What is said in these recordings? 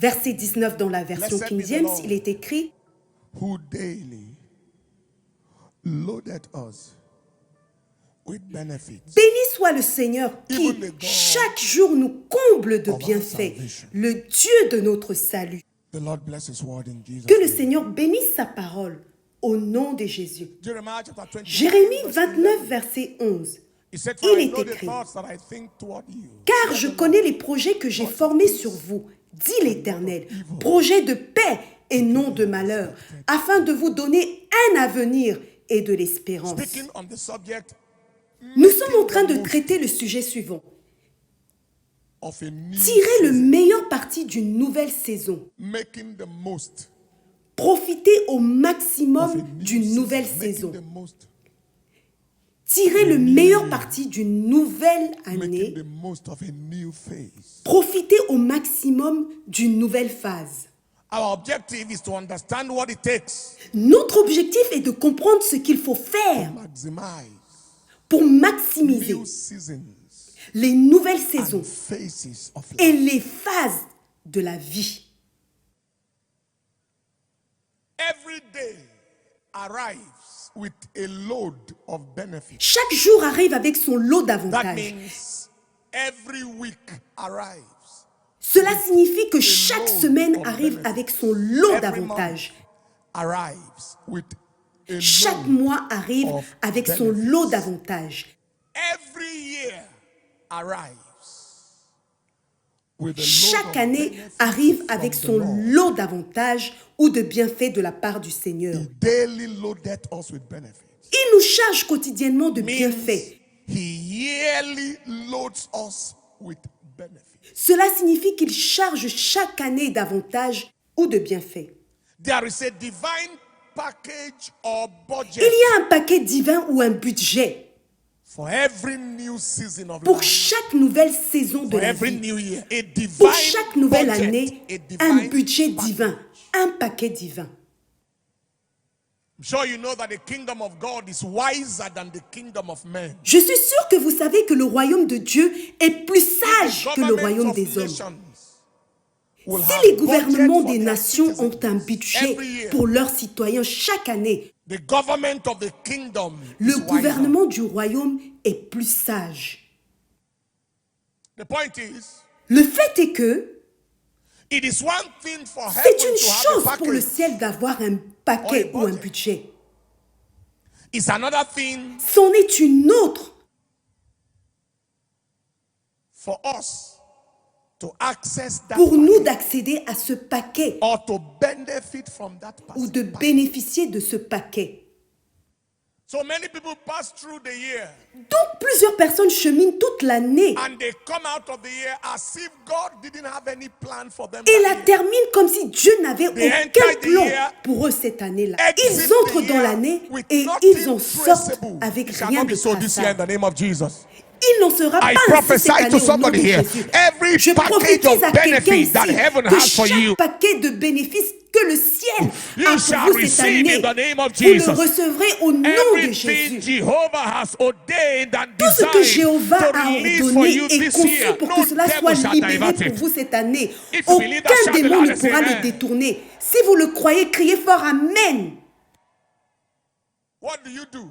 Verset 19 dans la version Blessed King be the James, Lord. il est écrit Who daily loaded us with benefits. béni soit le Seigneur qui Even the God chaque jour nous comble de of our bienfaits, salvation. le Dieu de notre salut. The Lord bless His word in Jesus' Que le name. Seigneur bénisse sa parole au nom de Jésus. Jeremiah chapter 29, Jérémie verse 29, 11. verset 11. He said, For Il I est know the écrit, thoughts that I think toward you. car saith je the connais Lord, les projets que j'ai formés sur vous, dit l'Éternel, projets de paix et non de malheur, afin de vous donner un avenir et de l'espérance. Speaking on the subject, Nous sommes en train de most traiter le sujet suivant. of a new Tirer le season. meilleur parti d'une nouvelle saison. Making the most Profiter au of a maximum new d'une season. nouvelle Making saison. the most, Tirer le meilleur parti d'une nouvelle making année. the most of a new phase. Profiter au maximum d'une nouvelle phase. Our objective is to understand what it takes Notre objectif est de comprendre ce qu'il faut faire to maximize pour maximiser new seasons les nouvelles and saisons phases of et life. les phases de la vie. Every day arrives with a load of benefits. Chaque jour arrive avec son lot That d'avantages. means every week arrives. Cela signifie que chaque semaine arrive avec son lot d'avantages. Arrives with a Chaque load. mois arrive of avec son benefits. lot d'avantages. Every year arrives with a load Chaque of année benefits arrive from avec the son Lord. lot d'avantages ou de bienfaits de la part du Seigneur. He daily loaded us with benefits. Il nous charge quotidiennement de Means bienfaits. he yearly loads us with benefits. Cela signifie qu'il charge chaque année d'avantages ou de bienfaits. There is a divine package or Il budget y a un paquet divin ou un budget for every new season of pour life. chaque nouvelle saison de For la every vie. new year, a divine Pour chaque nouvelle budget, année, a un divine budget package. divin, un paquet divin. I'm sure you know that the kingdom of God is wiser than the kingdom of men. Je suis sûr que vous savez que le royaume de Dieu est plus sage The que le governments royaume of des hommes. nations will Si have les budget gouvernements for des their nations ont citizens un budget every year. pour leurs citoyens chaque année, The government of the kingdom le is wiser. gouvernement du royaume est plus sage. The point is, Le fait est que it is one thing for c'est heaven une to have chose a pour le package. ciel d'avoir un paquet Or a ou un budget. budget. It's another thing C'en est une autre for us to access that pour nous package d'accéder à ce paquet or to benefit from that ou de package. bénéficier de ce paquet. So many people pass through the year Donc plusieurs personnes cheminent toute l'année and they come out of the year as if God didn't have any plan for them. et that la year. terminent comme si Dieu n'avait They aucun enter the plan year, pour eux cette année-là. Exit Ils entrent the dans year l'année with et nothing ils en sortent traceable. avec It shall rien not de be so this year in traçable. the name of Jesus. Il n'en sera pas I ainsi prophesy cette année to au nom de somebody here. Jésus. Every Je package prophétise of à quelqu'un benefit ici that heaven que has for you, chaque paquet de bénéfices que le ciel you a shall pour vous cette receive année, in the name of vous le Jesus. recevrez au nom de Everything Jésus. Jehovah has ordained and Tout ce que designed Jéhovah to a release for ordonné you et this conçu year, pour no que cela soit devil shall libéré divert pour it. vous cette année. If you believe that, shout Aucun the démon ne loudest pourra le amen. détourner. Si vous le croyez, criez fort Amen. What do you do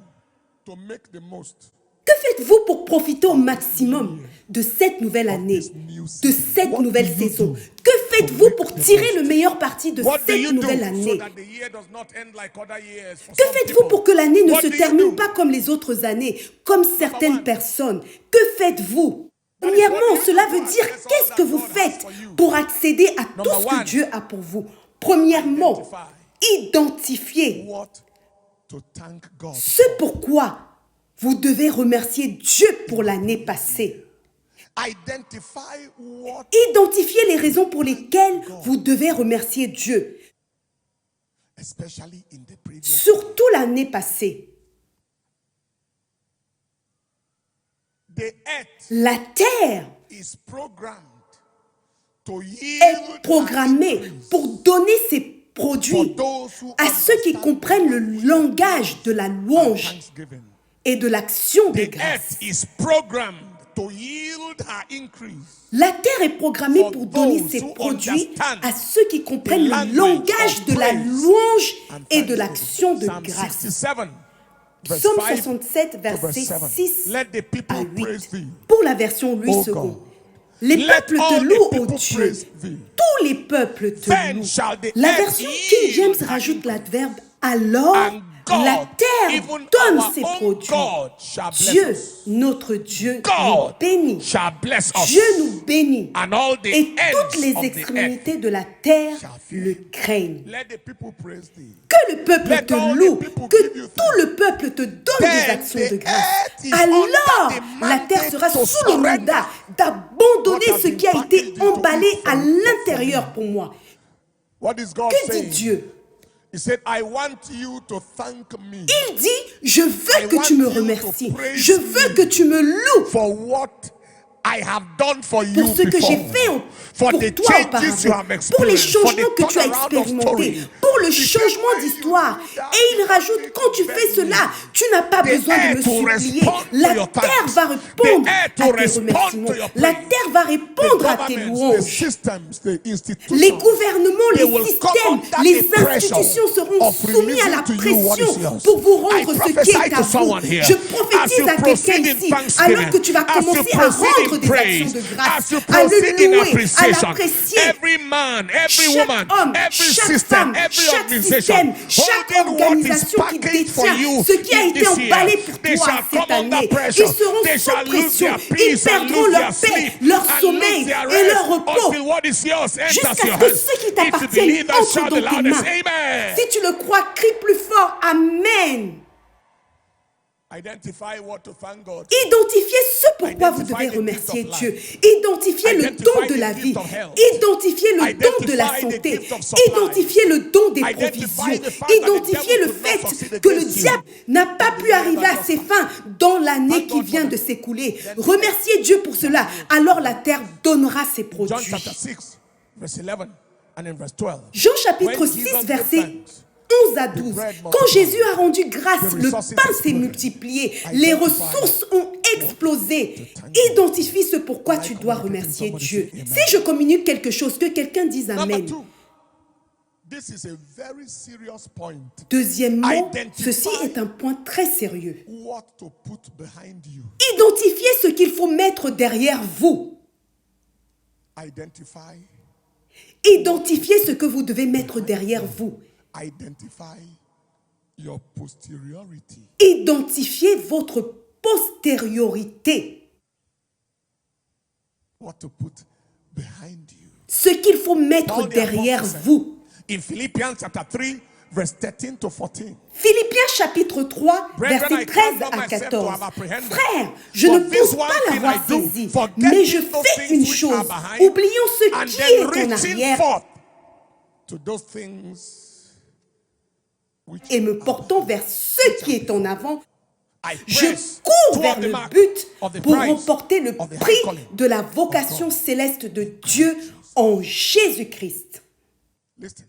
to make the most? Que faites-vous pour profiter au maximum de cette nouvelle année, de cette nouvelle saison? Que faites-vous pour tirer le meilleur parti de What do cette you do nouvelle so année? that the year does not end like other years for Que some faites-vous people? pour que l'année ne What se do you termine do? pas comme les autres années, comme certaines one. personnes? Que faites-vous? Premièrement, cela veut dire qu'est-ce que vous faites pour accéder à tout ce que one. Dieu a pour vous? Premièrement, identifiez What to thank God. ce pourquoi vous devez remercier Dieu pour l'année passée. Identify what Identifiez les raisons pour lesquelles vous devez remercier Dieu, especially in the previous. surtout l'année passée. The earth La terre is programmed to est yield programmée pour donner ses for produits those who à ceux qui understand comprennent le langage de la louange thanksgiving. et de l'action des The grâces. earth is programmed to yield her increase. La terre est programmée pour donner ses produits à ceux qui comprennent le langage de la louange et de l'action de Psalm grâce. 67, verse Psaume 5 67, to verset verse 7. 6 Let the people à praise 8. thee. Pour la version Louis O II. God. Les Let peuples all te the louent, ô people Dieu. praise thee. Tous les peuples te Then louent. shall the La earth version King yield James her rajoute l'adverbe alors And la God, terre even donne our ses own produits. God shall bless Dieu, us. notre Dieu, God nous bénit. shall bless us. Dieu nous bénit. And all the Et toutes ends les of the extrémités de la terre shall fear. le craignent. Let the people praise thee. Que le peuple Let te all the loue, people que give you tout le peuple te donne Then des actions the de grâce. earth is Alors, under the la terre mandate sera to sous le surrender mandat d'abandonner what has ce been qui a été packaged into emballé it à from l'intérieur pour moi. What is God Que dit saying? Dieu? He said, I want you to thank me Il dit, je veux I que tu me want you to remercies. praise Je veux me que tu me loues for what I have done for you pour ce que j'ai before. fait For pour the toi changes you auparavant, have pour les experienced, for changements the que tu as turnaround of expérimentés, story. pour le He said, changement when you d'histoire. do that, Et il you don't rajoute, need quand to tu beg fais cela, me. tu n'as pas The besoin de me earth will supplier. respond to La your terre thanks. va répondre The earth à will tes respond remerciements. to your La praise. terre va répondre à The tes governments, the louanges. systems, the institutions, Les gouvernements, they les will come systèmes, under les the pressure institutions seront of soumis à la releasing to you what pression is yours. pour vous I rendre ce qui prophesy est à to vous. someone here. Je As prophétise you à quelqu'un proceed in ici, thanksgiving, alors que tu vas as you commencer à proceed rendre in des actions praise, de as grâce, you à le proceed in louer, à appreciation, l'apprécier. every man, every Chaque woman, homme, every chaque system, femme, every chaque organization, système, chaque holding what is organisation qui packaged for détient you ce qui a in été this year, emballé pour they toi shall cette come under année, pressure. ils seront They sous shall lose pression, their ils peace and perdront lose leur their paix, sleep leur and sommeil lose their et leur rest repos, until what is yours enters jusqu'à your ce que hands. ce qui If you t'appartiennent believe that, entre shout dans the tes loudest mains. amen. Si tu le crois, crie plus fort, Amen. Identify what to thank God. Identifiez ce pourquoi vous Identify devez the remercier gift of Dieu. life. Identifiez le Identify don de the la gift vie. of health. Identifiez le don de la Identify the santé. gift of supply. Identifiez le don des Identify provisions. the fact that the Identifiez devil le could not fait succeed que le against you diable n'a pas in the pu year arriver that à just ses passed. fins dans l'année Thank qui God vient for de that. s'écouler. Remerciez Dieu pour cela. Alors la terre donnera ses John produits. chapter 6, verse 11 and in verse 12. Jean chapitre When 6, Jesus gave verset thanks, 11 à 12. bread Quand multiplied. Jésus a rendu grâce, The le resources pain s'est exploded. multiplié, Identify les ressources ont explosé. to thank God. Identifie ce pourquoi Am I tu dois communicating? remercier Somebody Dieu. say amen. Si je communique quelque chose, que quelqu'un dise Number Amen. 2, this is a very serious point. Deuxièmement, Identify ceci est un point très sérieux. What to put behind you. Identifiez ce qu'il faut mettre derrière vous. Identify. Identifiez ce que vous devez mettre derrière vous. Identify your posteriority. Identifiez votre postériorité. What to put behind you. Ce qu'il faut mettre Paul the derrière Apostle said, vous. In Philippians chapter 3, verse 13 to 14. Philippiens chapitre 3, Brethren, versets I 13 count not à myself 14. to have apprehended. Frère, je For ne this pense one pas thing l'avoir I do, saisi, forgetting mais je those fais things une which are chose. behind, Oublions ce and qui then est en reaching arrière forth to those things which et me are portant behind. vers ce qui est en avant. I Je press cours toward vers the le mark but of the pour prize remporter le of the high prix calling. de la vocation céleste de Dieu en Jésus-Christ. Listen.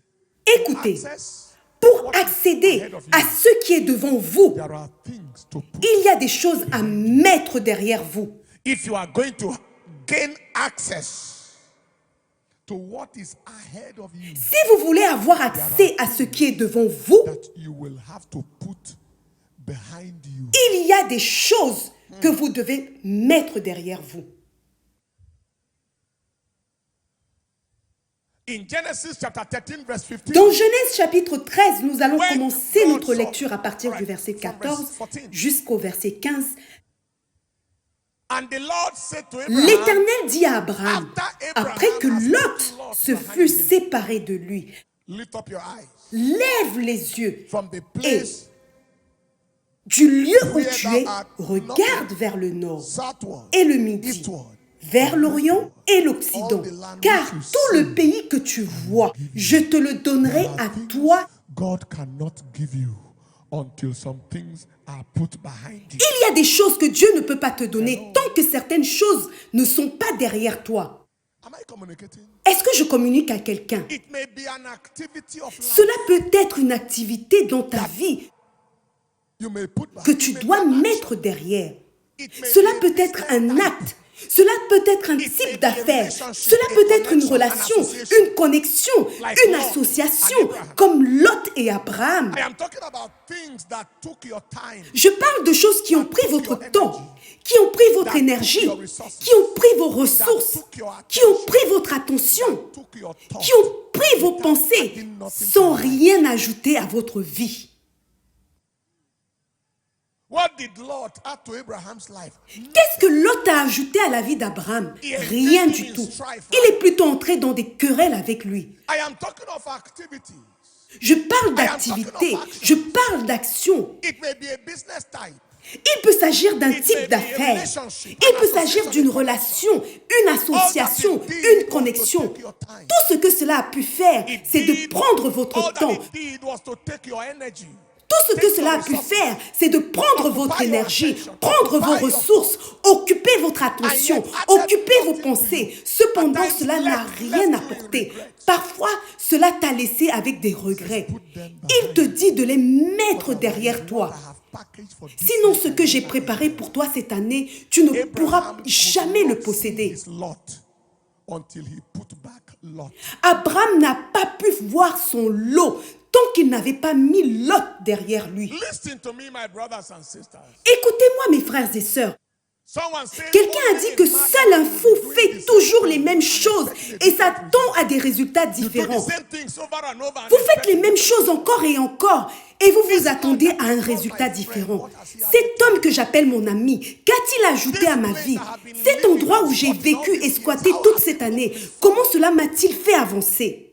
Écoutez, Access pour what is accéder ahead of you. à ce qui est devant vous, There are things to put. il y a des choses à mettre derrière vous. If you are going to gain access to what is ahead of you, Si vous voulez avoir accès à ce qui est devant vous, that you will have to put behind you. il y a des choses que vous devez mettre derrière vous. In Genesis chapter 13, verse 15. Dans Genèse chapitre 13, nous allons When commencer God notre saw- lecture à partir du Alright, verset from 14 verse 14. jusqu'au verset 15. And the Lord said to Abraham, L'Éternel dit à Abraham, After Abraham après que has Lot put Lot se behind fut him, séparé de lui, lift up your eyes lève les yeux from the place du lieu où where tu thou es, art regarde vers le nord southward, et le midi, eastward, vers l'Orient et l'Occident, car tout le pays que tu vois, je te le donnerai à toi. God cannot give you until some things are put behind you. Il y a des choses que Dieu ne peut pas te donner tant que certaines choses ne sont pas derrière toi. Am I communicating? Est-ce que je communique à quelqu'un? It may be an activity of life. Cela peut être une activité dans ta vie You may put que behind, tu you may dois take mettre derrière. Cela peut être un acte. Cela peut être un type d'affaires. Cela peut être une relation, une connexion, une association, comme Lot et Abraham. I am talking about things that took your time. Je parle de choses qui ont pris votre temps, qui ont pris votre énergie, qui ont pris vos ressources, qui ont pris votre attention, Took your thought. qui ont pris vos pensées sans rien ajouter à votre vie. What did Lot add to Abraham's life? Qu'est-ce que Lot a ajouté à la vie d'Abraham? Rien du tout. Il est plutôt entré dans des querelles avec lui. I am talking of activities. Je parle d'activité, je parle d'action. It may be a business type. Il peut s'agir d'un type d'affaires. Il peut s'agir d'une relation, une association, une connexion. Tout ce que cela a pu faire, c'est de prendre votre All that temps. it did was to take your energy. Tout ce que cela a pu faire, c'est de prendre votre énergie, prendre vos ressources, occuper votre attention, occuper vos pensées. Cependant, cela n'a rien apporté. Parfois, cela t'a laissé avec des regrets. Il te dit de les mettre derrière toi. Sinon, ce que j'ai préparé pour toi cette année, tu ne pourras jamais le posséder. Abraham n'a pas pu voir son lot tant qu'il n'avait pas mis Lot derrière lui. Listen to me, my brothers and sisters. Écoutez-moi, mes frères et sœurs. Someone said, Quelqu'un a dit que seul un fou fait toujours les mêmes choses et s'attend à des résultats différents. Vous faites les mêmes choses encore et encore et vous vous attendez à un résultat différent. Cet homme que j'appelle mon ami, qu'a-t-il ajouté à ma vie? Cet endroit où j'ai vécu et squatté toute cette année, comment cela m'a-t-il fait avancer?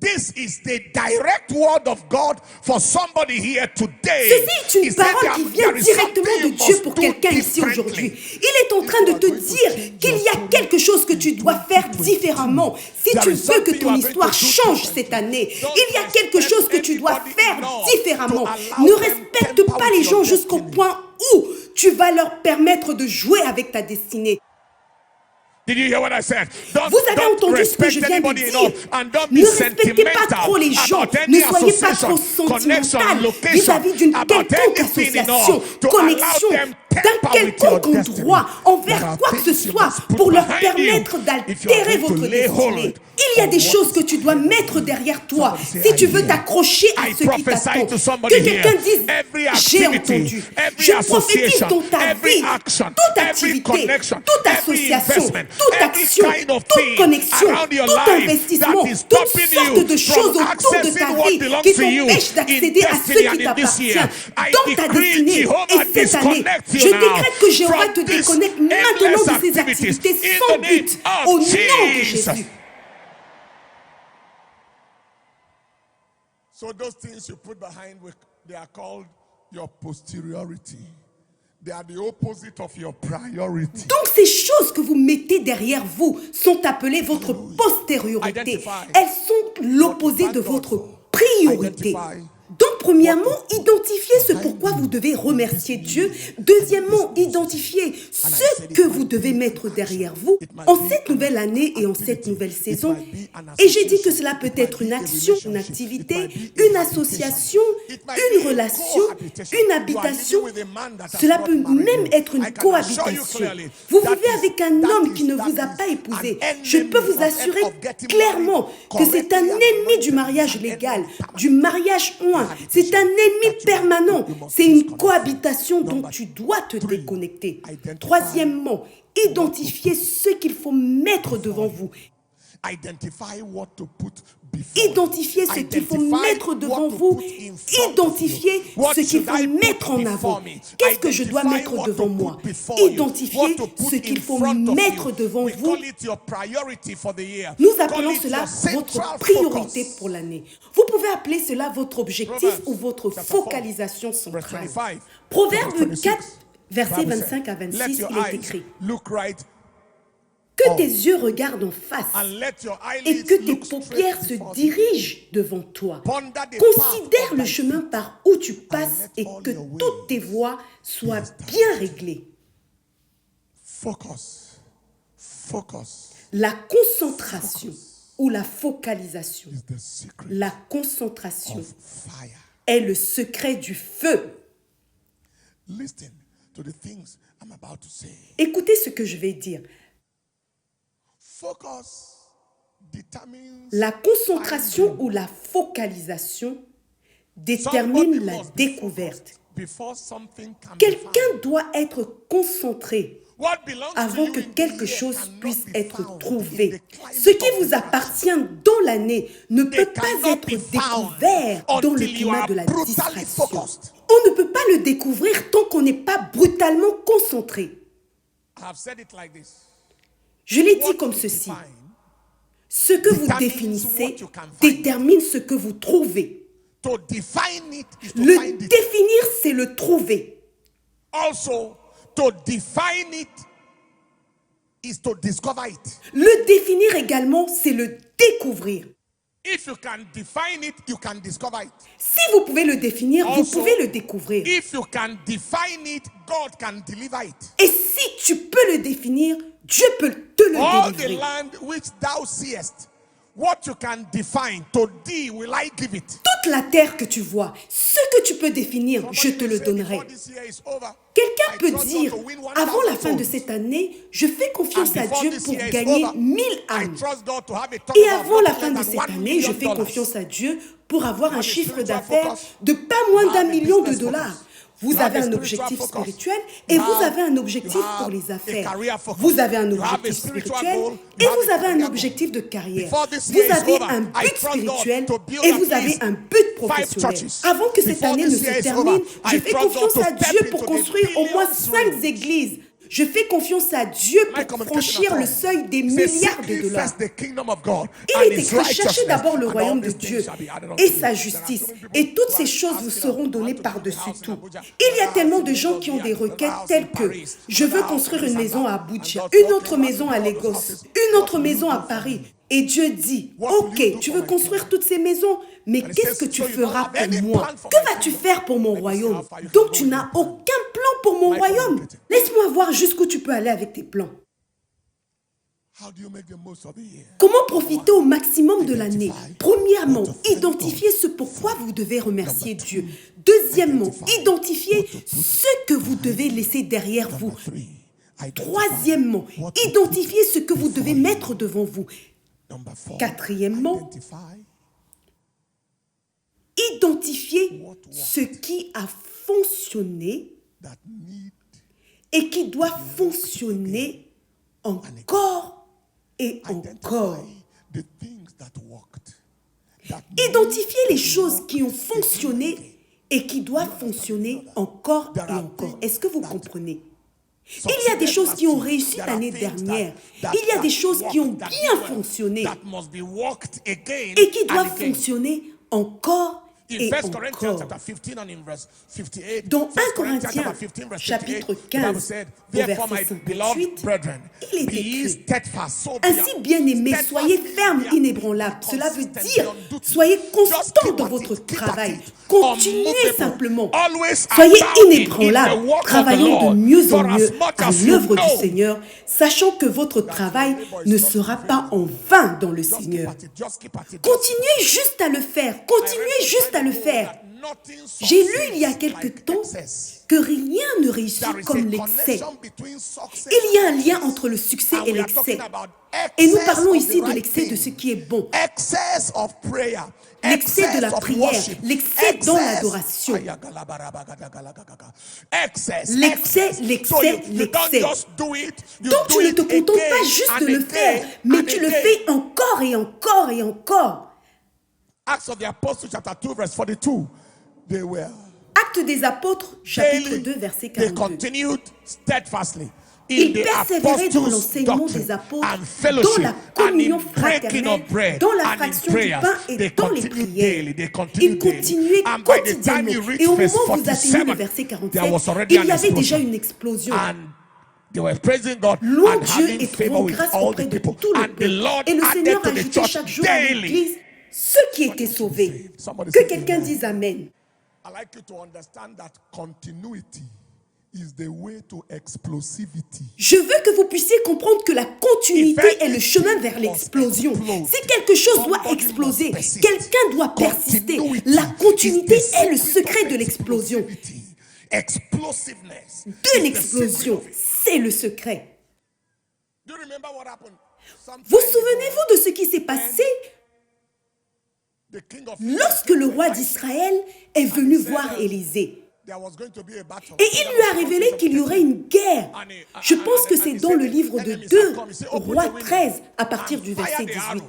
This is the direct word of God for somebody here today. Ceci est une parole qui vient directement de Dieu pour quelqu'un ici aujourd'hui. Il est en train de te dire qu'il y a quelque chose que tu dois faire différemment. Si tu veux que ton histoire change cette année, il y a quelque chose que tu dois faire différemment. Ne respecte pas les gens jusqu'au point où tu vas leur permettre de jouer avec ta destinée. Did you hear what I said? Vous avez entendu ce que je viens de dire. Ne respectez pas trop les gens. Ne soyez pas trop sentimental vis-à-vis d'une quelconque association, connexion, d'un quelconque endroit, envers quoi que ce soit, pour leur permettre d'altérer votre destinée. Il y a des choses que tu dois mettre derrière toi si tu veux t'accrocher à ce qui t'attend. Que quelqu'un dise, j'ai entendu. Je prophétise dans ta vie, toute activité, toute association, toute action, toute connexion, tout investissement, toutes sortes de choses autour de ta vie qui t'empêchent d'accéder à ce qui t'appartient dans ta destinée. Et cette année, je décrète que Jéhovah te déconnecte maintenant de ces activités sans but, au nom de Jésus. So those things you put behind, they are called your posteriority. They are the opposite of your priority. Donc ces choses que vous mettez derrière vous sont appelées votre postériorité. Elles sont l'opposé de votre priorité. Donc, premièrement, identifiez ce pourquoi vous devez remercier Dieu. Deuxièmement, identifiez ce que vous devez mettre derrière vous en cette nouvelle année et en cette nouvelle saison. Et j'ai dit que cela peut être une action, une activité, une association, une relation, une habitation. Cela peut même être une cohabitation. Vous vivez avec un homme qui ne vous a pas épousé. Je peux vous assurer clairement que c'est un ennemi du mariage légal, du mariage oint. C'est un ennemi permanent. C'est une cohabitation dont tu dois te déconnecter. Troisièmement, identifiez ce qu'il faut mettre devant vous. Identifiez ce qu'il faut mettre devant vous. Identifiez ce qu'il faut mettre en avant. Qu'est-ce que je dois mettre devant moi? Identifiez ce qu'il faut mettre devant vous. Nous appelons cela votre priorité pour l'année. Vous pouvez appeler cela votre objectif ou votre focalisation centrale. Proverbe 4, versets 25 à 26, il est écrit: que tes yeux regardent en face et que tes paupières se dirigent devant toi. Considère le chemin par où tu passes et que toutes tes voies soient bien réglées. La concentration ou la focalisation, la concentration est le secret du feu. to the things I'm about to say. Écoutez ce que je vais dire. Focus determines La concentration ou la focalisation détermine la découverte. before something can be Quelqu'un found. doit être concentré What belongs to avant you que in the quelque year chose cannot puisse be être found in trouvé. the climate Ce qui of vous distraction. appartient dans l'année ne peut pas cannot être be found découvert dans le until you climat are de la brutally distraction. focused. On ne peut pas le découvrir tant qu'on n'est pas brutalement concentré. I have said it like this. Je l'ai dit What comme you ceci. define Ce que vous determines définissez what you can find. détermine ce que vous trouvez. To define it is to Le find it. définir, c'est le trouver. Also, to define it is to discover it. Le définir également, c'est le découvrir. If you can define it, you can discover it. Si vous pouvez le définir, vous Also, pouvez le découvrir. If you can define it, God can deliver it. Et si tu peux le définir, Dieu peut te le All the délivrer. land which thou seest, what you can define, to thee will I give it. Toute la terre que tu vois, ce que tu peux définir, je te le donnerai. Before this year is over, Quelqu'un I peut trust dire, God to win 1000 avant la fin de souls. cette année, je fais confiance And à before Dieu this pour year is gagner over, 1000 I âmes. trust God to have a Et turnover avant of la not fin less de than cette $1 année, je million. fais confiance à Dieu pour avoir un have a chiffre spiritual d'affaires focus. de pas You moins have d'un a million de business dollars. focus. Vous You have avez a un spiritual objectif focus. spirituel You et vous have- avez un objectif you have pour les a affaires. career focus. Vous avez un You have a objectif spiritual spirituel goal. et You have vous a avez un career objectif de carrière. Before this Vous year is avez over, un I but trust God spirituel to build et at vous avez least un but 5 professionnel. churches. Avant que cette Before année ne this se year is termine, over, je I fais trust God confiance to à step Dieu into pour the construire au moins billions 5 range. églises. Je fais confiance à Dieu My pour communication franchir at le all. seuil des It says, milliards "Seek de ye dollars. first the kingdom of God Il and est his écrit, cherchez righteousness, d'abord le and royaume all de these things Dieu shall be added unto et you." sa There are justice. so many people Et toutes who ces are choses vous asking seront us, données "I want to build a par-dessus house in tout. Abuja, Il y a another tellement house de in gens Lagos, qui ont des another requêtes house in telles que Paris, je veux another house construire in une this maison and à that. Abuja, And God une said, autre "Okay, maison à all those Lagos, houses, une what autre will you maison do à for Paris. me? Et Dieu dit, What will you ok, do tu for veux my construire kingdom?" toutes ces maisons, mais And he qu'est-ce que says, tu "So you don't feras have pour any moi? plan for Que my vas-tu kingdom? faire pour mon Let me see how royaume? far you can Donc go tu with n'as your plan." aucun plan pour mon My royaume. communicator. Laisse-moi voir jusqu'où tu peux aller avec tes plans. How do you make the most of the year? Comment profiter au maximum de l'année? Identify Premièrement, what to thank identifiez God ce pourquoi vous devez remercier Number Dieu. two, Deuxièmement, identify identifiez what to put ce que vous devez laisser derrière vous. Number three, identify Troisièmement, what to identifiez put ce que vous devez before you. mettre devant vous. Number four, Quatrièmement, identify identifiez what worked ce qui a fonctionné that need et qui doit fonctionner encore et encore. identify the things that worked. That Identifiez les choses qui ont fonctionné et qui doivent fonctionner encore et encore. Est-ce que vous comprenez? Il y a des choses qui ont réussi l'année dernière. Il y a des choses qui ont bien fonctionné that must be worked again et qui and doivent again. fonctionner encore In et 1 Corinthians encore. chapter 15 and in verse 58, Dans 1 1 Corinthians Corinthiens, chapter 15 verse chapitre 58, the Bible 15, said, au "Therefore, verset my beloved 58, brethren, il est be ye écrit, steadfast, sober, ainsi, bien-aimés, soyez fermes, inébranlables. Cela veut dire, soyez constants dans votre travail. Continuez simplement. Soyez inébranlables, travaillant de mieux en mieux à l'œuvre du Seigneur, sachant que votre travail ne sera pas en vain dans le Seigneur. Continuez juste à le faire. Continuez juste à le faire. J'ai lu il y a quelque temps que rien ne réussit comme l'excès. Il y a un lien entre le succès et l'excès. Et nous parlons ici de l'excès de ce qui est bon. L'excès de la prière, l'excès dans l'adoration. L'excès. Donc tu ne te contentes pas juste de le faire, mais tu le fais encore et encore et encore. Acts of the Apostles chapter 2 verse 42. They were Actes des apôtres, chapitre 2, verset they 42. continued steadfastly in Ils the persévéraient dans apostles' l'enseignement doctrine des apôtres, and dans fellowship la and communion in breaking of fraternelle, bread dans la and in fraction du prayers. pain et They dans les continued prières. daily. They Ils continued daily. continuaient And by the time quotidiennement. you reach Et au verse moment où vous atteignez le 47, verset there 47, was already il an y avait déjà explosion. une explosion. And they were praising God Louons and Dieu having et favor trouvons with grâce all the auprès de people. tout le And the peuple. Lord Et le added Seigneur to the ajoutait church chaque jour à daily. l'église ceux qui étaient sauvés. Que quelqu'un dise Amen. I like you to understand that continuity is the way to explosivity. Je veux que vous puissiez comprendre que la continuité est le chemin vers l'explosion. Si quelque chose doit exploser, quelqu'un doit persister. La continuité est le secret de l'explosion. explosiveness de is l'explosion. the secret of it. C'est le secret. Do you remember what happened? Vous souvenez-vous de ce qui s'est passé The king of lorsque le roi d'Israël est venu voir Élisée? there was going to be a battle. Et il lui a révélé qu'il y aurait une guerre. Je pense que c'est dans le livre de 2 Rois 13 à partir du verset 18.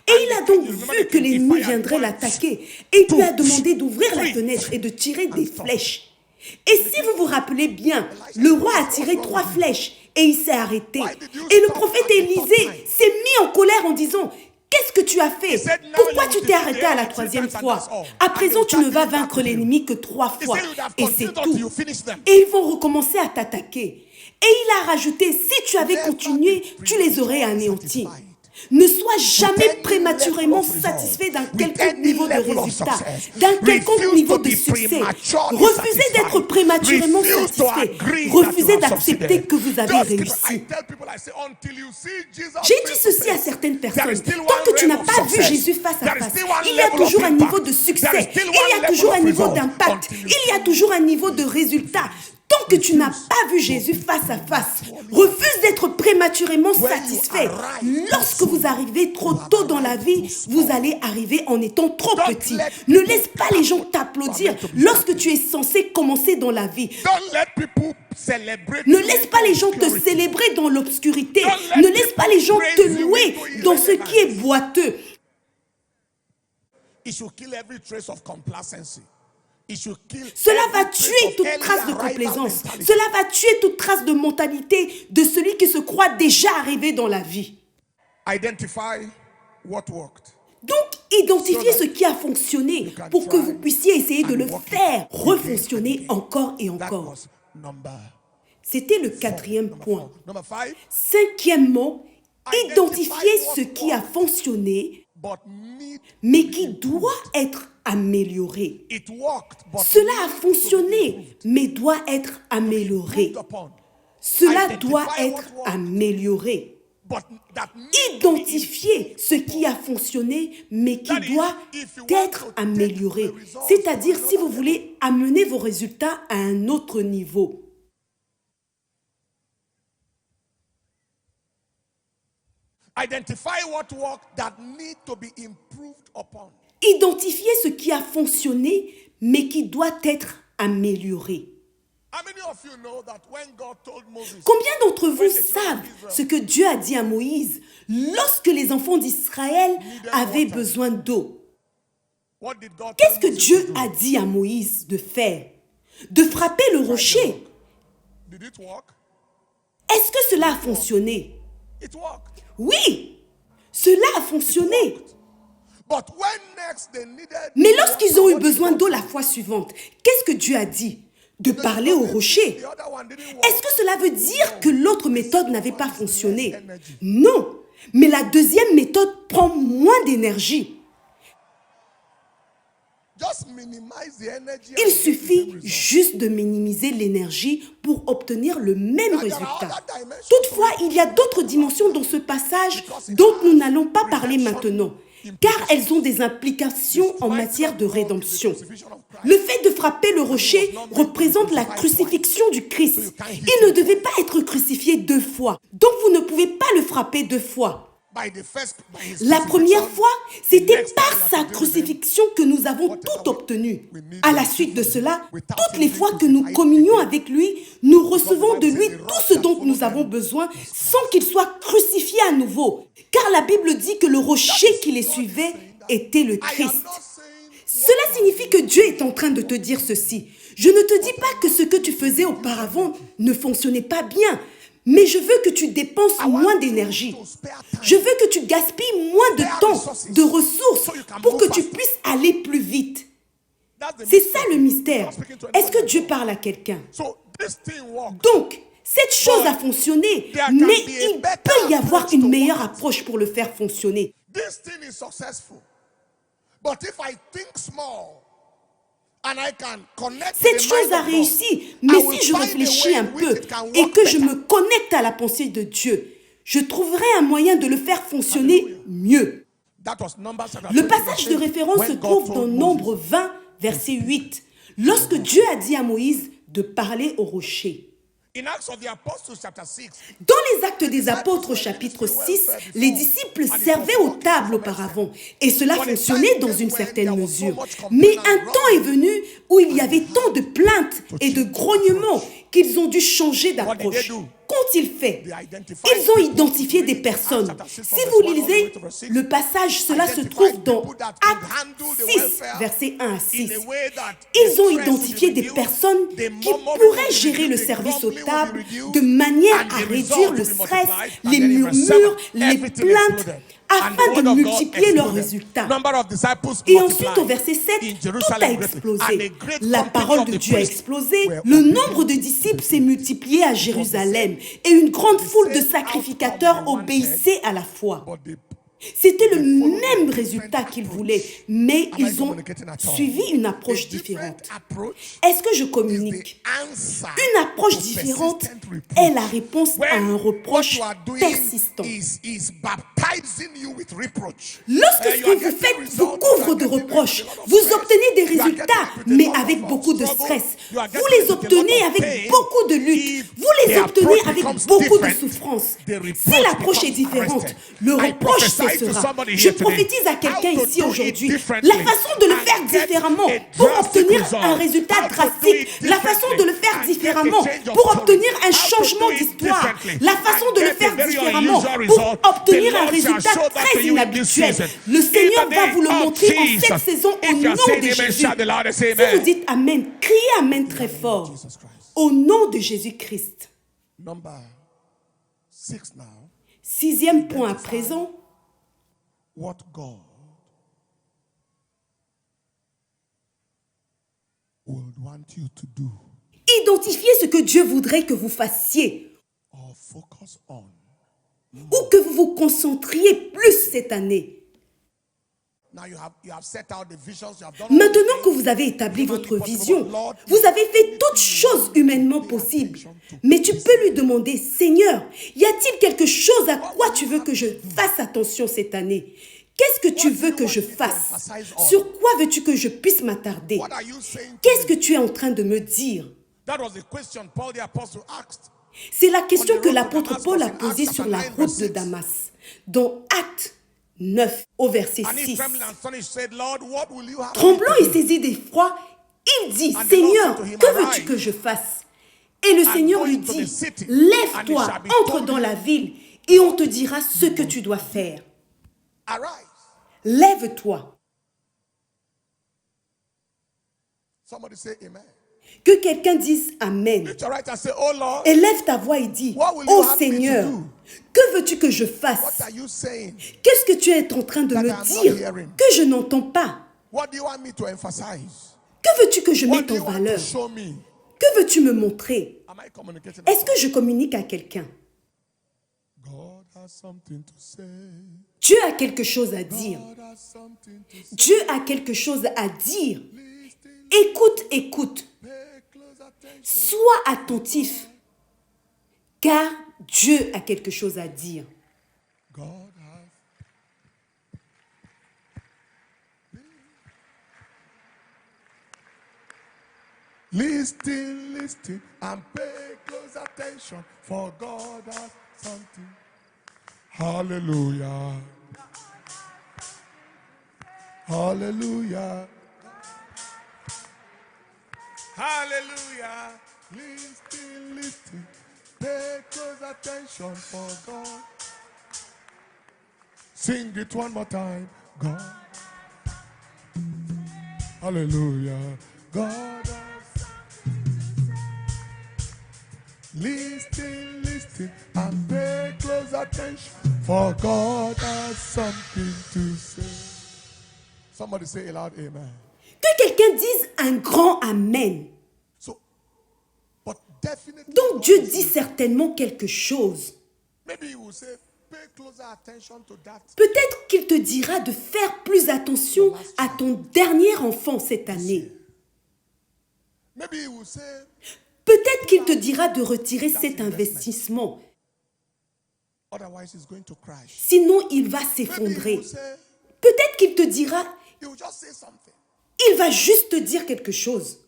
Et il a donc vu que l'ennemi viendrait l'attaquer. Et il lui a demandé d'ouvrir la fenêtre et de tirer des flèches. Et si vous vous rappelez bien, le roi a tiré 3 flèches et il s'est arrêté. Et le prophète Élisée s'est mis en colère en disant: qu'est-ce que tu as fait? Pourquoi tu t'es arrêté à la 3e fois? À présent, tu ne vas vaincre l'ennemi que 3 fois. Et c'est tout. Et ils vont recommencer à t'attaquer. Et il a rajouté: si tu avais continué, tu les aurais anéantis. Ne sois jamais prématurément satisfait d'un quelconque niveau de résultat, d'un quelconque niveau de succès. Refusez d'être prématurément satisfait. Refusez d'accepter que vous avez réussi. J'ai dit ceci à certaines personnes: tant que tu n'as pas vu Jésus face à face, il y a toujours un niveau de succès, il y a toujours un niveau d'impact, il y a toujours un niveau de résultat. Tant que tu n'as pas vu Jésus face à face, refuse d'être prématurément satisfait. Lorsque vous arrivez trop tôt dans la vie, vous allez arriver en étant trop petit. Ne laisse pas les gens t'applaudir lorsque tu es censé commencer dans la vie. Ne laisse pas les gens te célébrer dans l'obscurité. Ne laisse pas les gens te louer dans ce qui est boiteux. Cela va tuer toute trace de complaisance. Cela va tuer toute trace de mentalité de celui qui se croit déjà arrivé dans la vie. Donc, identifiez ce qui a fonctionné pour que vous puissiez essayer de le faire refonctionner encore et encore. C'était le 4e point. 5e, identifiez ce qui a fonctionné, mais qui doit être amélioré. Cela a fonctionné, mais doit être amélioré. Cela doit être amélioré. Identifiez ce qui a fonctionné, mais qui doit être amélioré. C'est-à-dire, si vous voulez amener vos résultats à un autre niveau. Identifiez ce qui a fonctionné, mais qui doit être amélioré. Combien d'entre vous savent ce que Dieu a dit à Moïse lorsque les enfants d'Israël avaient besoin d'eau? Qu'est-ce que Dieu a dit à Moïse de faire? De frapper le rocher. Est-ce que cela a fonctionné? Oui, cela a fonctionné. Mais lorsqu'ils ont eu besoin d'eau la fois suivante, qu'est-ce que Dieu a dit? De parler au rocher. Est-ce que cela veut dire que l'autre méthode n'avait pas fonctionné? Non, mais la deuxième méthode prend moins d'énergie. Il suffit juste de minimiser l'énergie pour obtenir le même résultat. Toutefois, il y a d'autres dimensions dans ce passage dont nous n'allons pas parler maintenant, car elles ont des implications en matière de rédemption. Le fait de frapper le rocher représente la crucifixion du Christ. Il ne devait pas être crucifié 2 fois, donc vous ne pouvez pas le frapper 2 fois. La première fois, c'était par sa crucifixion que nous avons tout obtenu. À la suite de cela, toutes les fois que nous communions avec lui, nous recevons de lui tout ce dont nous avons besoin sans qu'il soit crucifié à nouveau. Car la Bible dit que le rocher qui les suivait était le Christ. Cela signifie que Dieu est en train de te dire ceci. Je ne te dis pas que ce que tu faisais auparavant ne fonctionnait pas bien. Mais je veux que tu dépenses moins d'énergie. Je veux que tu gaspilles moins de temps, de ressources, pour que tu puisses aller plus vite. C'est ça le mystère. Est-ce que Dieu parle à quelqu'un? Donc, cette chose a fonctionné, mais il peut y avoir une meilleure approche pour le faire fonctionner. Cette chose a réussi, mais si je réfléchis un peu et que je me connecte à la pensée de Dieu, je trouverai un moyen de le faire fonctionner mieux. Le passage de référence se trouve dans Nombre 20, verset 8. Lorsque Dieu a dit à Moïse de parler au rocher. In Acts of the Apostles, chapter 6, Dans les Actes des Apôtres, chapitre 6, les disciples servaient aux tables auparavant, et cela fonctionnait dans une certaine mesure. Mais un temps est venu où il y avait tant de plaintes et de grognements qu'ils ont dû changer d'approche. Qu'ont-ils fait? Ils ont identifié des personnes. Si vous lisez le passage, cela se trouve dans Actes 6, versets 1 à 6. Ils ont identifié des personnes qui pourraient gérer le service aux tables de manière à réduire le stress, les murmures, les plaintes, afin de multiplier leurs résultats. Et ensuite, au verset 7, tout a explosé. La parole de Dieu a explosé. Le nombre de disciples s'est multiplié à Jérusalem. Et une grande foule de sacrificateurs obéissait à la foi. C'était le même résultat qu'ils voulaient, mais ils ont suivi une approche différente. Est-ce que je communique? Une approche différente est la réponse à un reproche persistant. Lorsque ce que vous faites vous couvre de reproches, vous obtenez des résultats, mais avec beaucoup de stress. Vous les obtenez avec beaucoup de lutte. Vous les obtenez avec beaucoup de souffrance. Si l'approche est différente, le reproche cessera. Je prophétise à quelqu'un ici aujourd'hui. La façon de le faire différemment pour obtenir un résultat drastique, la façon de le faire différemment pour obtenir un changement d'histoire, la façon de le faire différemment pour obtenir un résultat très inhabituel. Le Seigneur va vous le montrer en cette saison au nom de Jésus. Si vous dites Amen, criez Amen très fort. Au nom de Jésus-Christ. Sixième point à présent. What God would want you to do. Identifiez ce que Dieu voudrait que vous fassiez. Or focus on. Ou que vous vous concentriez plus cette année. Maintenant que vous avez établi votre vision, vous avez fait toutes choses humainement possibles. Mais tu peux lui demander, Seigneur, y a-t-il quelque chose à quoi tu veux que je fasse attention cette année? Qu'est-ce que tu veux que je fasse? Sur quoi veux-tu que je puisse m'attarder? Qu'est-ce que tu es en train de me dire? C'est la question que l'apôtre Paul a posée sur la route de Damas, dans Actes 9 au verset 6. Tremblant et saisi d'effroi, il dit, Seigneur, que veux-tu que je fasse? Et le Seigneur lui dit, lève-toi, entre dans la ville et on te dira ce que tu dois faire. Lève-toi. Que quelqu'un dise Amen. Élève ta voix et dis, oh Seigneur, que veux-tu que je fasse? Qu'est-ce que tu es en train de me dire que je n'entends pas? Que veux-tu que je mette en valeur? Que veux-tu me montrer? Est-ce que je communique à quelqu'un? Dieu a quelque chose à dire. Dieu a quelque chose à dire. Écoute, écoute. Sois attentif, car Dieu a quelque chose à dire. Listen, listen, and pay close attention, for God has something. Hallelujah. Hallelujah. Hallelujah. Listen, listen, pay close attention, for God. Sing it one more time. God. Hallelujah. God. Listen, listen, and pay close attention, for God has something to say. Somebody say it loud, amen. Que quelqu'un dise un grand Amen. Donc Dieu dit certainement quelque chose. Peut-être qu'il te dira de faire plus attention à ton dernier enfant cette année. Peut-être qu'il te dira de retirer cet investissement. Sinon, il va s'effondrer. Peut-être qu'il te dira, il va juste te dire quelque chose.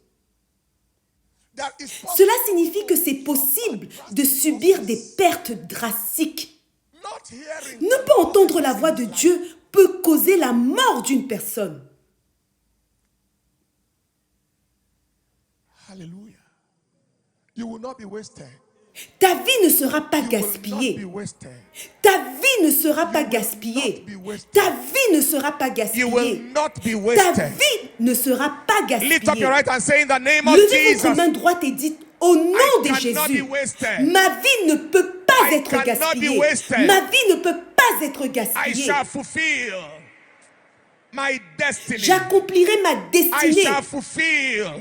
That is possible. Cela signifie que c'est possible de subir des pertes drastiques. Not hearing Ne pas entendre la voix de Dieu peut causer la mort d'une personne. Hallelujah. You will not be wasted. Ta vie ne sera pas You will not gaspillée. be wasted. Ta vie ne sera pas will gaspillée. not be wasted. Ta vie ne sera pas You will gaspillée. not be Ta wasted. vie ne sera pas Lift up your gaspillée. right and say in the name of Levez votre Jesus. main droite et dites au nom de cannot Jésus, be wasted. ma vie ne peut pas I être cannot be gaspillée. wasted. Ma vie ne peut pas être I gaspillée. shall fulfill my destiny. J'accomplirai ma I destinée. shall fulfill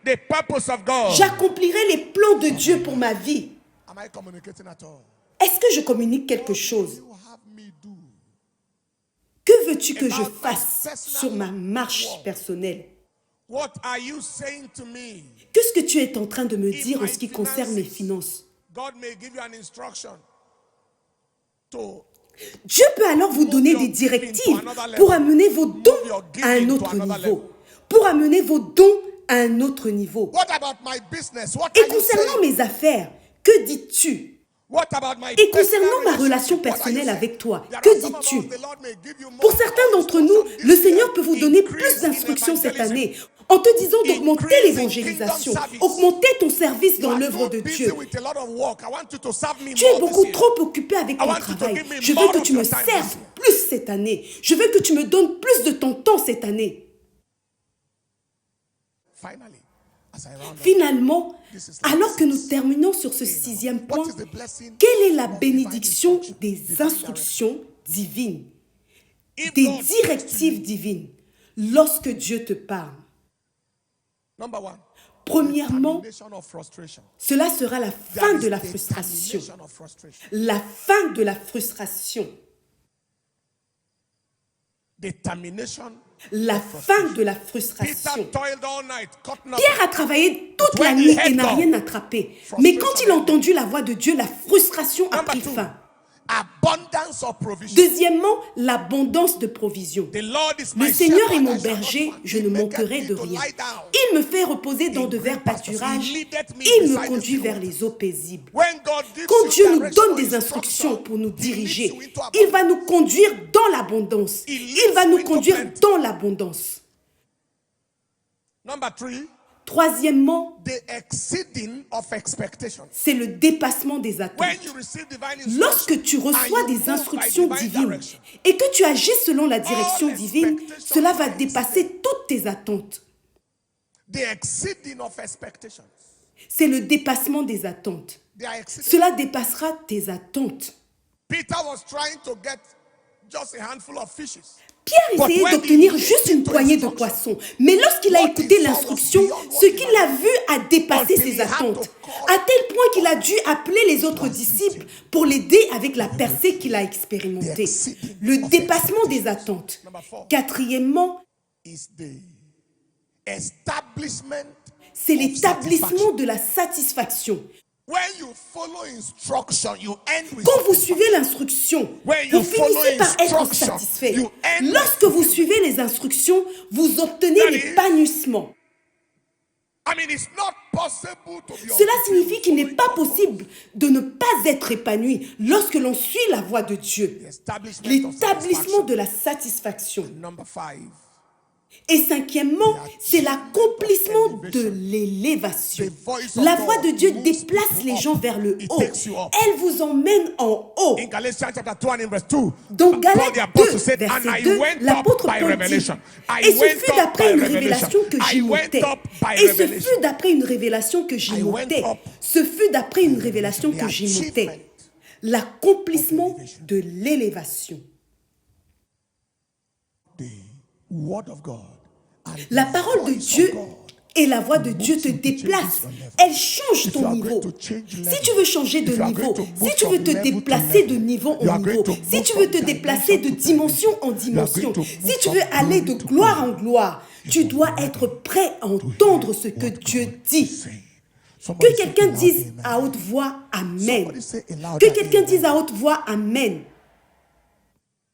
the purpose of God. J'accomplirai les plans de Dieu pour ma vie. Am I communicating at all? Est-ce que je communique quelque chose? You have me do. Que veux-tu que je About my fasse personal sur ma marche walk. personnelle? What are you saying to me? Qu'est-ce que tu es en train de me dire en my ce qui concerne mes finances. finances? God may give you an instruction to Dieu peut alors vous donner des directives pour amener vos dons à un autre niveau. Pour amener vos dons à un autre niveau. what about my business? What Et are you concernant saying? mes affaires, que dis-tu? What about my Et personal concernant ma relation relationship? What are you personnelle saying? avec toi, There que are some of dis-tu? us, the Lord may give you more Pour certains d'entre nous, instruction le this Seigneur year. peut vous donner Increase plus in d'instructions cette evangelism. année en te disant d'augmenter Increase in l'évangélisation, kingdom service. augmenter ton service You dans are l'œuvre so de busy Dieu. with a lot of work. I want you to serve me Tu es more beaucoup this year. trop occupé avec I ton want you to travail. give me Je veux more que of tu me your time serves this year. plus cette année. Je veux que tu me donnes plus de ton temps cette année. Finally, as I round up, Finalement, This is like alors que nous six. terminons sur ce sixième point, what is the blessing quelle est la of bénédiction divine des instruction? instructions divines, If des God directives divines lorsque Dieu te parle? Number one, Premièrement, termination of frustration. cela sera la There fin is de la the frustration. termination of frustration. La fin de la frustration. The termination. La fin de la Peter frustration. toiled all night, caught nothing. Pierre a travaillé toute la When he nuit had et n'a God, rien attrapé. Mais quand il a frustration entendu la voix de Dieu, la frustration a Number pris two, fin. abundance of provision. Deuxièmement, l'abondance de provisions. The Lord is Le my Seigneur shepherd, est mon I shall not berger, want. je He ne maketh manquerai me de to rien. lie down. Il me fait reposer dans In de verts green pastures. pâturages. He leadeth me Il me beside the conduit still vers waters. les eaux paisibles. When God gives Quand you Dieu nous direction donne or des instructions instruction, pour nous He leads diriger, you into il va abundance. nous conduire dans l'abondance. He leads Il va you nous into conduire plenty. dans l'abondance. Number three, Troisièmement, the exceeding of expectations. c'est le dépassement des attentes. When you receive divine instruction, Lorsque tu and reçois you des move by instructions divine divines direction, et que tu agis selon la direction All divine, expectations cela va are dépasser toutes tes attentes. the exceeding of expectations. C'est le dépassement des attentes. They are exceeding. Cela dépassera tes attentes. Peter was trying to get just a handful of fishes. Pierre But essayait when d'obtenir he juste une listened to poignée de instruction, poissons. Mais lorsqu'il a what he écouté saw was l'instruction, beyond what ce he qu'il a vu a dépassé Until ses he had to attentes. call À tel point qu'il a dû appeler les autres disciples pour l'aider avec la percée qu'il a expérimentée. Le dépassement des attentes. Quatrièmement, Is the establishment. c'est of l'établissement satisfaction. de la satisfaction. When you follow instruction, you end with Quand vous satisfaction. suivez l'instruction, When vous you follow finissez par être instruction, satisfait. you end with Lorsque vous suivez les instructions, vous obtenez That is- l'épanouissement. I mean, it's not possible to be Cela unfulfilled signifie qu'il n'est following pas God's possible de ne pas être épanoui lorsque l'on suit la voie de Dieu. The establishment of L'établissement satisfaction. de la satisfaction. Number five, Et cinquièmement, c'est l'accomplissement de l'élévation. La voix de Dieu déplace les gens vers le haut. Elle vous emmène en haut. in Galatians chapter 2 and in verse 2, Dans Paul Galates the apostle 2, said, and verset I 2, went up l'apôtre by Paul dit, revelation. I et ce went fut up d'après by une revelation. révélation que j'y I went montais. up by Et ce revelation. fut d'après une révélation que j'y I went montais. up. Ce fut d'après une révélation The que j'y achievement montais. L'accomplissement of elevation. de l'élévation. The word of God. and La the parole de voice of Dieu God. et la voix de Dieu te déplace. Elle change If you ton are niveau. going to change Si level, tu veux changer de if you are niveau, going to move si tu veux from te level to déplacer de level, niveau you en are niveau, going to si move tu veux from te déplacer de dimension to dimension en dimension, dimension, you are going to si move tu from veux aller de glory to gloire en glory, gloire, tu dois être prêt à entendre ce que Dieu dit. Say. Que Somebody say quelqu'un a loud dise amen. à haute voix Amen. Somebody say a loud Que quelqu'un amen. dise à haute voix Amen.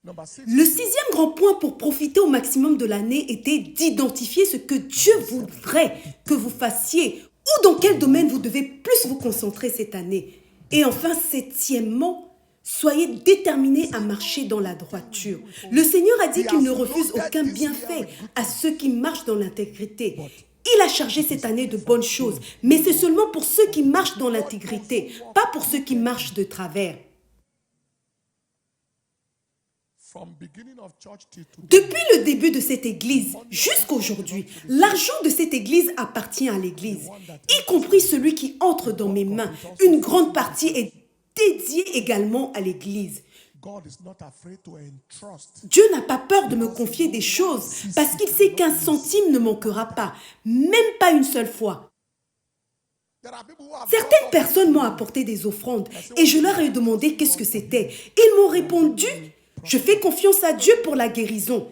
Number six, Le sixième grand point pour profiter au maximum de l'année était d'identifier ce que Dieu voudrait que vous fassiez Ou dans quel domaine vous devez plus vous concentrer cette année? Et enfin, septièmement, soyez déterminés à marcher dans la droiture. Le Seigneur a dit qu'il ne refuse aucun bienfait à ceux qui marchent dans l'intégrité. Il a chargé cette année de bonnes choses, mais c'est seulement pour ceux qui marchent dans l'intégrité, pas pour ceux qui marchent de travers. Depuis le début de cette église jusqu'à aujourd'hui, l'argent de cette église appartient à l'église, y compris celui qui entre dans mes mains. Une grande partie est dédiée également à l'église. Dieu n'a pas peur de me confier des choses parce qu'il sait qu'un centime ne manquera pas, même pas une seule fois. Certaines personnes m'ont apporté des offrandes et je leur ai demandé qu'est-ce que c'était. Ils m'ont répondu: je fais confiance à Dieu pour la guérison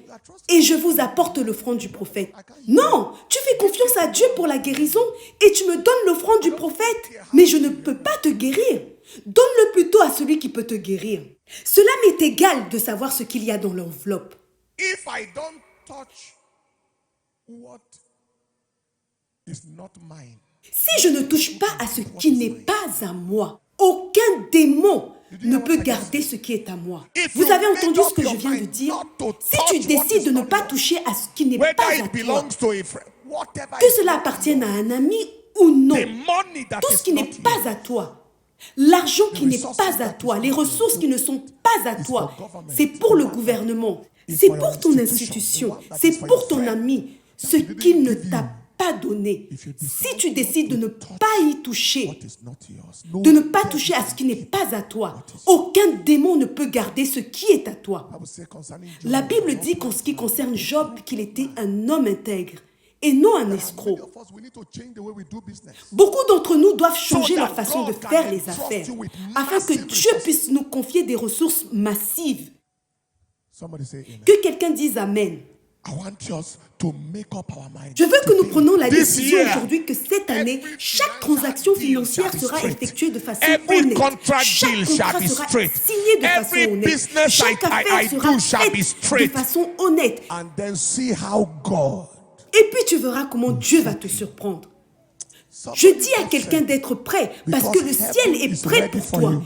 et je vous apporte l'offrande du prophète. Non, tu fais confiance à Dieu pour la guérison et tu me donnes l'offrande du prophète, mais je ne peux pas te guérir. Donne-le plutôt à celui qui peut te guérir. Cela m'est égal de savoir ce qu'il y a dans l'enveloppe. Si je ne touche pas à ce qui n'est pas à moi, aucun démon ne peut garder ce qui est à moi. Vous avez entendu ce que je viens de dire? Si tu décides de ne pas toucher à ce qui n'est pas à toi, que cela appartienne à un ami ou non, tout ce qui n'est pas à toi, l'argent qui n'est pas à toi, les ressources qui ne sont pas à toi, c'est pour le gouvernement, c'est pour ton institution, c'est pour ton ami, ce qu'il ne t'a pas donné. Si tu décides de ne pas y toucher, de ne pas toucher à ce qui n'est pas à toi, aucun démon ne peut garder ce qui est à toi. La Bible dit qu'en ce qui concerne Job, qu'il était un homme intègre et non un escroc. Beaucoup d'entre nous doivent changer leur façon de faire les affaires afin que Dieu puisse nous confier des ressources massives. Que quelqu'un dise Amen. Je veux que nous prenions la décision aujourd'hui que cette année, chaque transaction financière sera effectuée de façon honnête. Chaque contrat sera signé de façon honnête. Chaque affaire sera faite de façon honnête. Et puis tu verras comment Dieu va te surprendre. Je dis à quelqu'un d'être prêt parce que le ciel est prêt pour toi.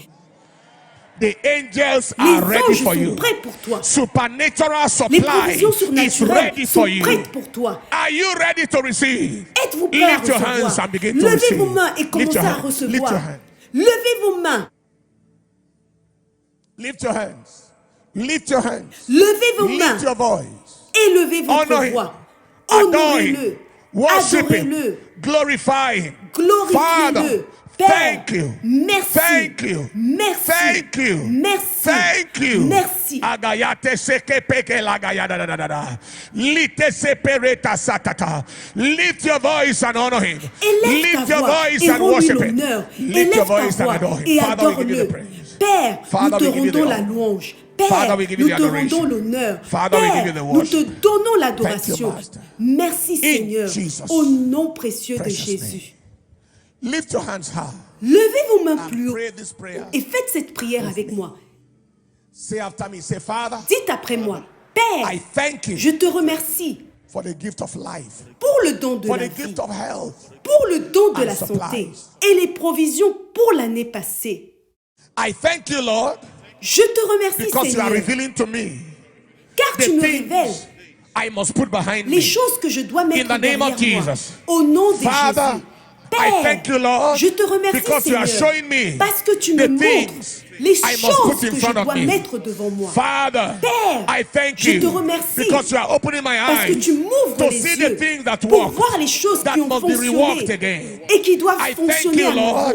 The angels Les are ready anges for sont you. prêts pour toi. Supernatural Les supply provisions is surnaturelles ready sont for you. prêtes pour toi. Are you ready to receive? Êtes-vous prêts à Lift your hands recevoir? and begin to Levez receive. vos mains et Lift commencez your à hands. Lift your recevoir. hands. Levez vos mains. Lift your hands. Lift your hands. Levez vos mains. Lift your voice. Élevez votre Honor him. voix. Adore him. Honorez-le. Worship him. Adorez-le. Glorify him. Glorifiez-le. Father, Père, thank you. merci. Thank you. Merci. Thank you. Merci. Thank you. Merci. Agayate seke peke lagaya da da da da da. Lite sepereta satata. Lift your voice and honor him. Élève Lift ta your voix voice et and rends-lui worship him. l'honneur. Lift Élève your ta voice and voix adore him. et Father, we give you the adore-le. praise. Père, Father, nous te we give you the rendons la honor. louange. Father, Père, we give you nous the te adoration. rendons l'honneur. Father, we give you Père, the nous te worship. donnons l'adoration. Master. Merci Seigneur, Jesus' au nom précieux de precious Jésus. Lift your hands high. Levez vos mains plus haut Pray this prayer. et faites cette prière avec moi. Say after me. Say, Father, Dites après moi, Père, I thank you je te remercie for the gift of life, pour le don de for la the vie, gift of health. pour le don de and la santé supplies. et les provisions pour l'année passée. I thank you, Lord, Je te remercie because you are Seigneur, revealing to me car the tu me révèles things I must put behind les me. choses que je dois mettre In the name of derrière moi. Jesus. Au nom de Father, Jésus. I thank you, Lord, je te remercie because you are Seigneur, showing me parce que tu the me montres things les I must choses put in que je front of dois me. mettre devant moi. Father, Père, I thank je you te remercie because you are opening my parce que eyes tu m'ouvres to les see yeux the things that pour work, voir les choses that qui ont must be reworked fonctionné again. et qui doivent I thank fonctionner you, à nouveau. Lord,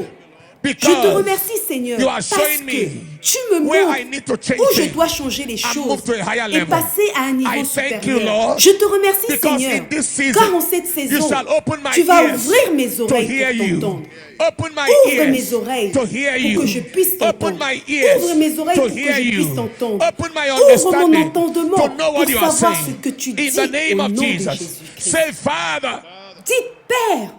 Je te because remercie Seigneur you are parce showing que me tu me where montres I need to change où je things dois changer les and choses move to a higher et level. passer à un niveau I thank you, supérieur. Lord, Je te remercie because Seigneur in this season, car en cette you saison shall open my tu vas ears ouvrir mes to oreilles hear pour you. t'entendre. Open my Ouvre ears mes oreilles to hear pour you. que je puisse Open t'entendre. my ears Ouvre mes oreilles to pour que hear je you. puisse t'entendre. Open my Ouvre mon understanding entendement to know what pour you are savoir ce saying. que tu In dis the name au of nom de Jesus. Jésus-Christ. Say, Father, Dites Père,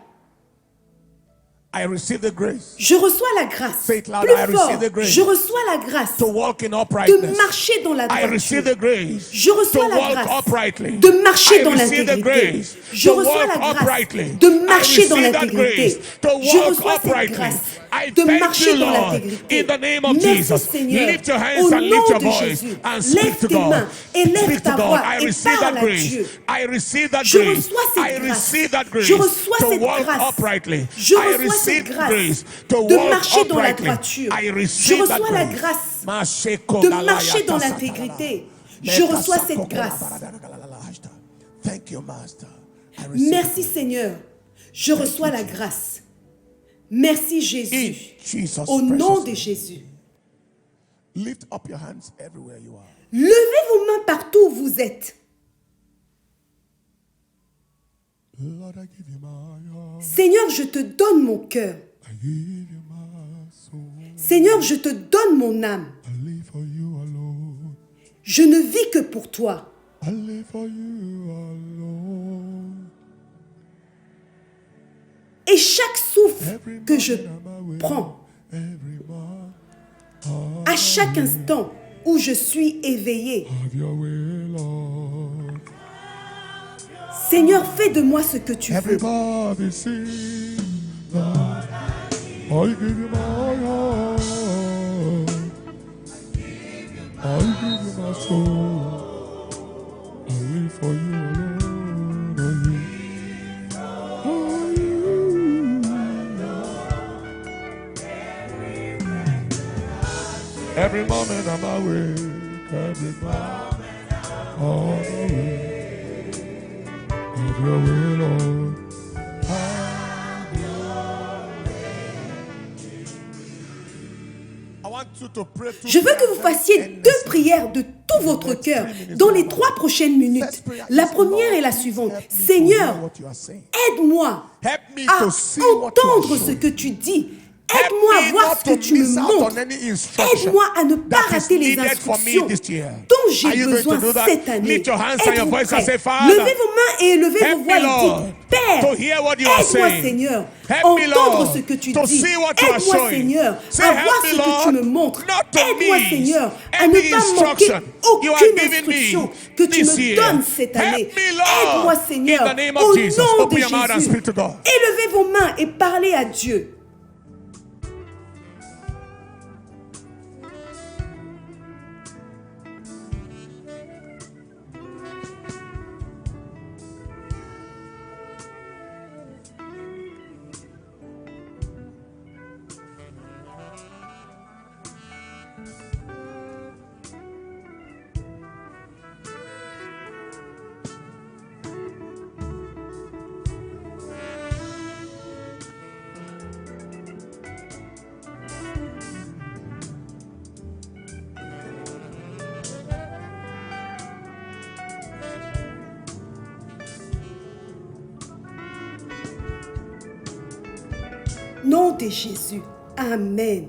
I receive the grace Je reçois la grâce. Say it loud, Plus I receive fort. the grace. Je reçois la grâce to walk in de uprightness. marcher dans la I receive droiture. the grace Je reçois to la walk grâce uprightly. de marcher I dans receive the l'intégrité. grace Je to reçois walk la grâce uprightly. de I marcher dans receive that l'intégrité. grace to Je walk reçois cette uprightly. grâce I de thank marcher you, dans Lord, l'intégrité. in the name of Merci Jesus. Seigneur. Lift your Au hands and lift nom your de voice Jésus, and speak lève to tes God. mains et lève Speak ta to God. voix I et receive that parle à grace. Dieu. I receive that Je grace. reçois cette I grâce. receive that grace Je reçois to cette walk grâce. uprightly. Je I reçois receive cette grâce grace to de walk marcher dans la uprightly. droiture. I Je receive that reçois la grace. grâce de marcher dans l'intégrité. Je reçois cette grâce. Thank you, Master. I receive Merci it. Seigneur. Je reçois la grâce. Merci In Jésus. Jesus' Au nom precious de name. Jésus. Lift up your hands everywhere you are. Levez vos mains partout où vous êtes. Lord, I give you my heart. Seigneur, je te donne mon cœur. I give you my soul. Seigneur, je te donne mon âme. I live for you alone. Je ne vis que pour toi. I live for you alone. Et chaque souffle Every que je moment I'm away, prends, every man, à chaque instant où je suis éveillé, have your way, Lord. Seigneur, fais de moi ce que tu veux. Everybody sing, Lord. I give you my heart. I give you my soul. I live for you alone. Every moment I'm awake, every moment I'm awake. Have your way, Lord. I want you to pray two Je veux que vous prayers fassiez and deux listen. prières de tout votre cœur dans les 3 prochaines minutes. La première est la suivante. Seigneur, What you are saying. aide-moi Help me à to see what you are entendre ce showing. que tu dis. Help Aide-moi à me voir not ce que to tu me miss out montres. on any instruction Aide-moi à ne pas that is rater les needed for me instructions this year. dont Are j'ai you going besoin to do that? cette année. Lift your hands and your Êtes-vous voice and prêts? say, Father, Levez vos mains et élevez help vos voix me, et Lord, dites, Père, to hear what you are aide-moi saying. Seigneur, Help à me, entendre Lord, ce que tu to dis. see what you are Aide-moi showing. Seigneur, Say, à help voir me, ce que tu Lord, me montres. not to Aide-moi miss Seigneur, à any ne pas manquer instruction you are aucune giving me instruction que tu this me year. donnes cette année. Help me, Lord, Aide-moi Seigneur, in the name of au Jesus. nom Open de your mouth and Jésus. speak to God. Élevez vos mains et parlez à Dieu. Nom de Jésus. Amen.